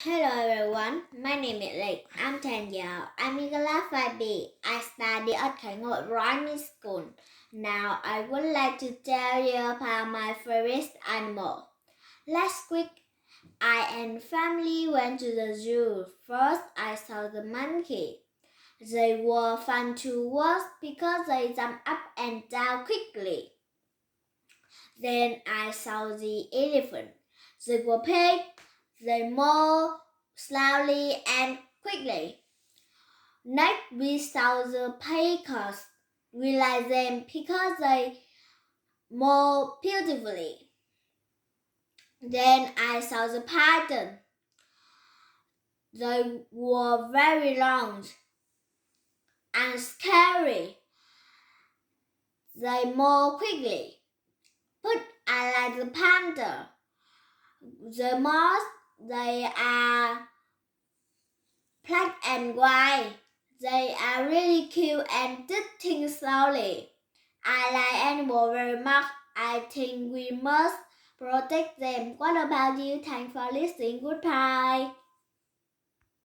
Hello everyone, my name is Linh. I'm 10 years old. I'm in class 5B. I study at Khanh Linh Primary School. Now I would like to tell you about my favorite animal. Last week, I and family went to the zoo. First, I saw the monkey. They were fun to watch because they jump up and down quickly. Then I saw the elephant. They were big. They moved slowly and quickly. Next, we saw the peacocks. We like them because they move beautifully. Then I saw the python. They were very long and scary. They move quickly. But I like the panther. The mouse, they are black and white. They are really cute and do things slowly. I like animals very much. I think we must protect them. What about you? Thanks for listening. Goodbye.